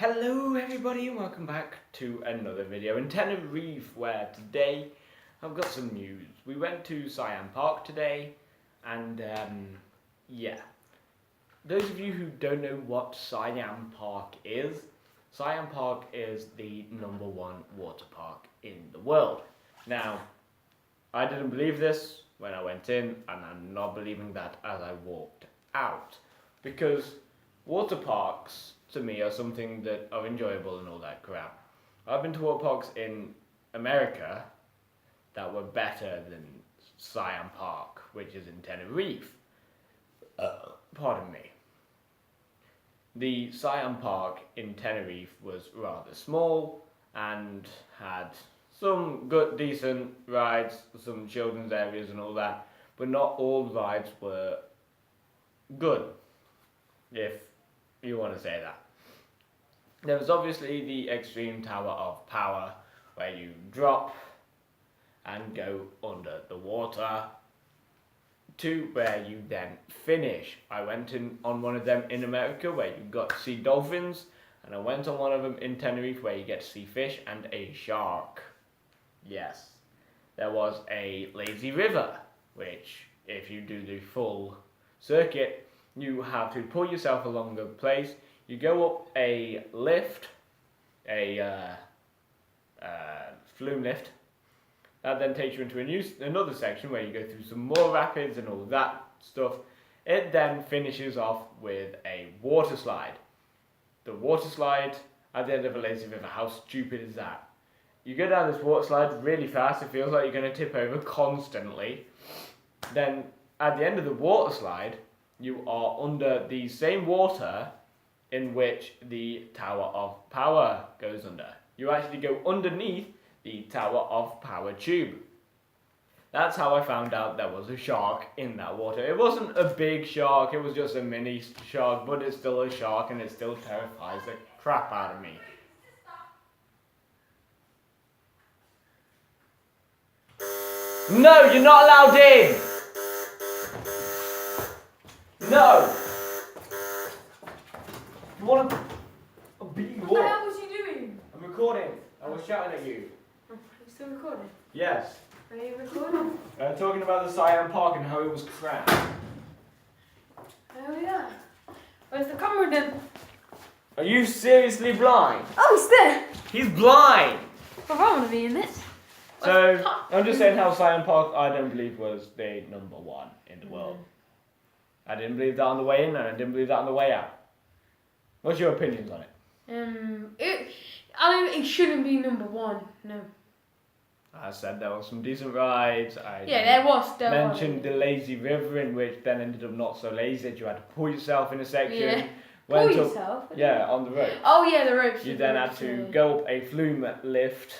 Hello everybody and welcome back to another video in Tenerife, where today I've got some news. We went to Siam Park today and yeah, those of you who don't know what Siam Park is the #1 water park in the world. Now, I didn't believe this when I went in, and I'm not believing that as I walked out, because water parks to me are something that are enjoyable and all that crap. I've been to water parks in America that were better than Siam Park, which is in Tenerife. Pardon me. The Siam Park in Tenerife was rather small and had some good, decent rides, some children's areas and all that, but not all rides were good, if you want to say that. There was obviously the extreme tower of power, where you drop and go under the water to where you then finish. I went on one of them in America where you got to see dolphins, and I went on one of them in Tenerife where you get to see fish and a shark. Yes, there was a lazy river, which if you do the full circuit, you have to pull yourself along the place. You go up a lift, a flume lift. That then takes you into another section where you go through some more rapids and all that stuff. It then finishes off with a water slide. The water slide at the end of a lazy river, how stupid is that? You go down this water slide really fast, it feels like you're going to tip over constantly. Then at the end of the water slide, you are under the same water in which the Tower of Power goes under. You actually go underneath the Tower of Power tube. That's how I found out there was a shark in that water. It wasn't a big shark, it was just a mini shark, but it's still a shark and it still terrifies the crap out of me. No, you're not allowed in! No! You want to beat you up? What the hell was you doing? I'm recording. I was shouting at you. Are you still recording? Yes. Are you recording? Talking about the Siam Park and how it was crap. Oh yeah. Where's the camera then? Are you seriously blind? Oh, it's there! He's blind! Well, I want to be in this. So, I'm just saying how Siam Park, I don't believe, was the #1 in the world. I didn't believe that on the way in, and I didn't believe that on the way out. What's your opinions on it? It shouldn't be #1. No. I said there were some decent rides. There was. Mentioned the lazy river, in which then ended up not so lazy that you had to pull yourself in a section. Yeah. Pull yourself? Yeah, on the rope. Oh yeah, the ropes. You then had to go up a flume lift,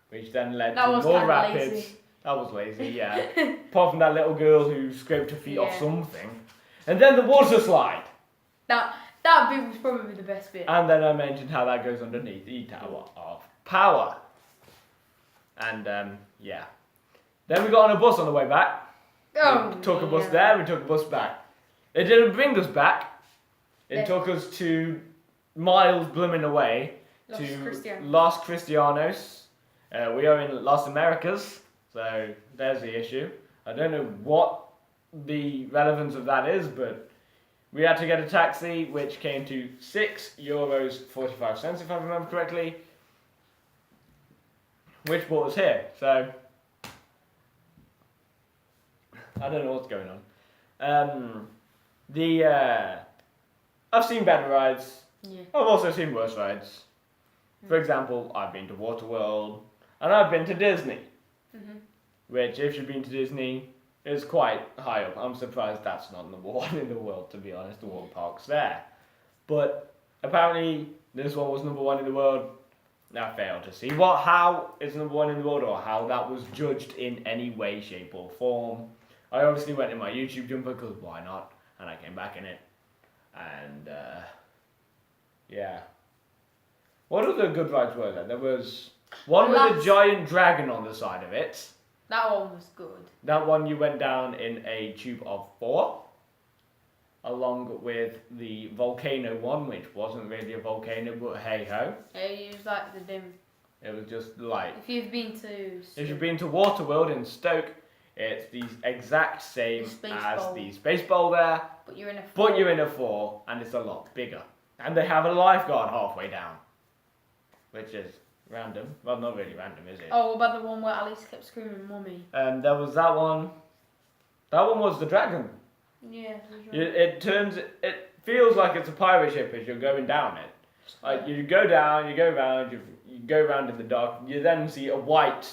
which then led That to was more kinda rapids. lazy. That was lazy, yeah. Apart from that little girl who scraped her feet off Yeah. something. And then the water slide. That bit was probably the best bit. And then I mentioned how that goes underneath the Tower of Power. And yeah. Then we got on a bus on the way back. We took a bus there, we took a bus back. It didn't bring us back. It took us to miles blooming away to Los Cristianos. We are in Las Americas, so there's the issue. I don't know what the relevance of that is, but we had to get a taxi, which came to €6.45, if I remember correctly, which brought us here. So I don't know what's going on. I've seen better rides. Yeah. I've also seen worse rides. For example, I've been to Waterworld and I've been to Disney, which, if you've been to Disney, is quite high up. I'm surprised that's not #1 in the world, to be honest, the water parks there. But apparently this one was #1 in the world. I failed to see how it's #1 in the world, or how that was judged in any way, shape or form. I obviously went in my YouTube jumper, because why not? And I came back in it. And yeah. What other good rides were there? There was one with a giant dragon on the side of it. That one was good. That one you went down in a tube of 4. along with the volcano one, which wasn't really a volcano, but hey ho. It was like the dim. It was just like. If you've been to. If you've been to Waterworld in Stoke, it's the exact same Space as Bowl. the Space Bowl there, But you're in a. but you're in a 4, and it's a lot bigger. And they have a lifeguard halfway down, which is random. Well, not really random, is it? Oh, what about the one where Alice kept screaming, "Mummy"? There was that one. That one was the dragon. Yeah. It feels like it's a pirate ship as you're going down it. Like you go down, you go round, you go round in the dark. You then see a white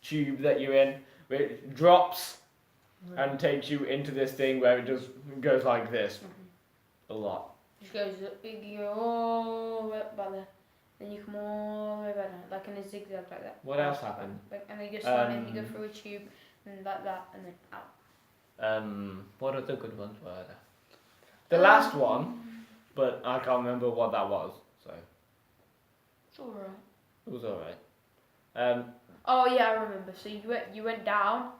tube that you're in, which drops and takes you into this thing where it just goes like this a lot. Just goes, you go all the way up by there, then you come all the way back down, like in a zigzag like that. What else happened? Like, and then you go slowly, and you go through a tube, and like that, and then out. What other good ones were there? The last one, but I can't remember what that was. So It's alright. it was alright. Oh yeah, I remember. So you went down,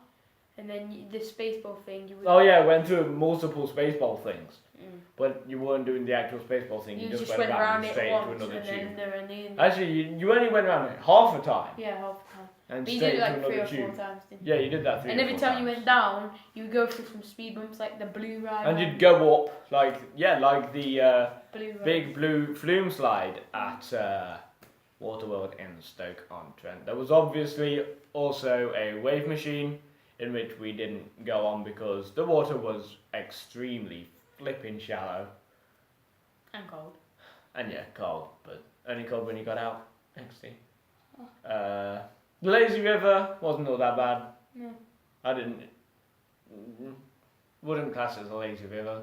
and then the space ball thing. Oh yeah, I went through multiple Spaceball things, Mm. but you weren't doing the actual Spaceball thing. You You just went around it straight once, into another and tube. then there and then. Actually, you only went around it half a time Yeah, half the time. and But you straight did it like into 3 another or 4 tube. times, didn't Yeah, you did that 3 And or every 4 time you times. went down, you would go through some speed bumps, like the blue ride. And you'd go up like the blue ride. big blue flume slide at Waterworld in Stoke-on-Trent. There was obviously also a wave machine in which we didn't go on because the water was extremely flipping shallow. And cold. And yeah, cold, but only cold when you got out. Actually. The lazy river wasn't all that bad. No. I wouldn't class it as a lazy river.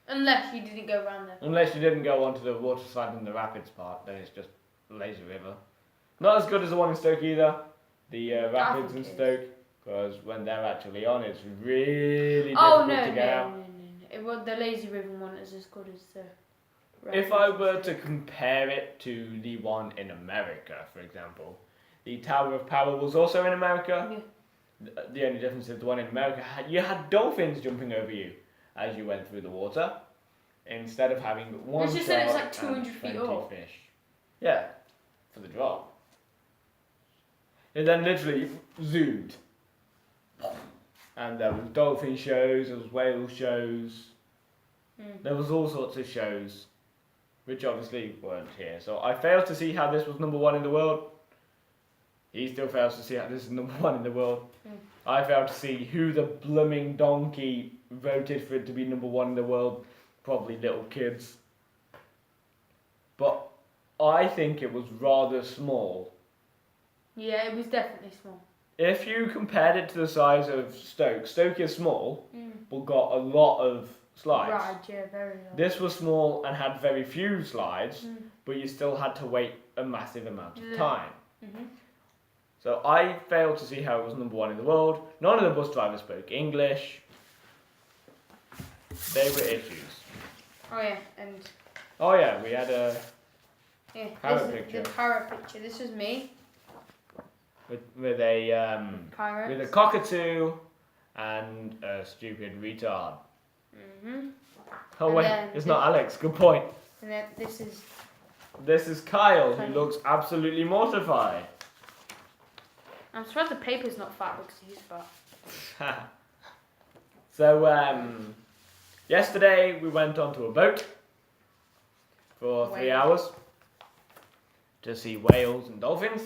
Unless you didn't go around there. Unless you didn't go onto the water slide in the rapids part, then it's just a lazy river. Not as good as the one in Stoke either, the rapids in think it Stoke, because when they're actually on, it's really Oh difficult no, to no, get no, out. no, no. It was the lazy river one is as good as the. If I were to compare it to the one in America, for example, the Tower of Power was also in America. Yeah. The only difference is the one in America, you had dolphins jumping over you as you went through the water, instead of having one It's just that it was shark like 200 and feet 20 up. fish. Yeah, for the drop. It then literally zoomed. And there was dolphin shows, there was whale shows, there was all sorts of shows, which obviously weren't here. So I failed to see how this was number 1 in the world. He still fails to see how this is number 1 in the world. I failed to see who the blooming donkey voted for it to be number 1 in the world. Probably little kids. But I think it was rather small. Yeah, it was definitely small. If you compared it to the size of Stoke, Stoke is small, but got a lot of slides. Right, yeah, very large. This was small and had very few slides, but you still had to wait a massive amount of time. So I failed to see how it was number 1 in the world. None of the bus drivers spoke English. They were issues. Oh yeah, and Oh yeah, we had a yeah, Parrot this picture. is the parrot picture. This was me. with a Pirates. cockatoo and a stupid retard. Oh And wait, then it's not Alex. Good point. And then this is This is Kyle, Kyle. who looks absolutely mortified. I'm surprised the paper's not fat because he's fat. So yesterday we went onto a boat for 3 hours to see whales and dolphins.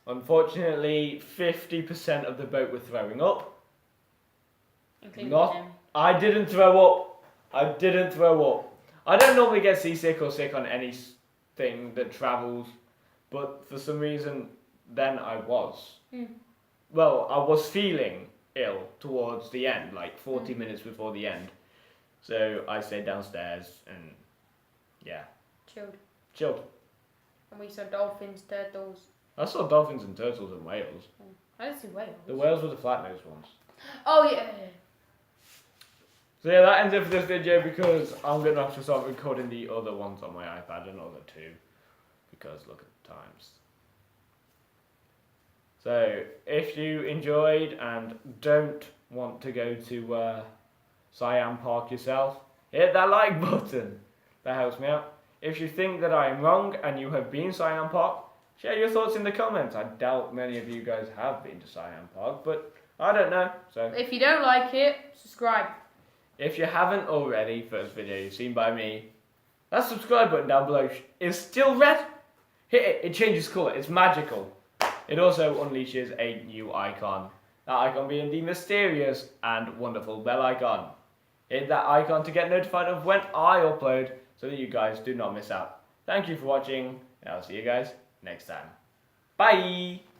Unfortunately, 50% of the boat were throwing up. Including Not- him. I didn't throw up. I didn't throw up. I don't normally get seasick or sick on anything that travels, but for some reason, then I was. Well, I was feeling ill towards the end, like 40 minutes before the end. So I stayed downstairs and, yeah, chilled. And we saw dolphins, turtles. I saw dolphins and turtles and whales. I didn't see whales. The whales were the flat-nosed ones. Oh yeah. So yeah, that ends it for this video because I'm going to have to start recording the other ones on my iPad, another 2, because look at the times. So if you enjoyed and don't want to go to Siam Park yourself, hit that like button. That helps me out. If you think that I am wrong and you have been to Siam Park, share your thoughts in the comments. I doubt many of you guys have been to Siam Park, but I don't know. So If you don't like it, subscribe. if you haven't already, first video you've seen by me, that subscribe button down below is still red. Hit it, it changes colour, it's magical. It also unleashes a new icon. That icon being the mysterious and wonderful bell icon. Hit that icon to get notified of when I upload so that you guys do not miss out. Thank you for watching, and I'll see you guys next time. Bye!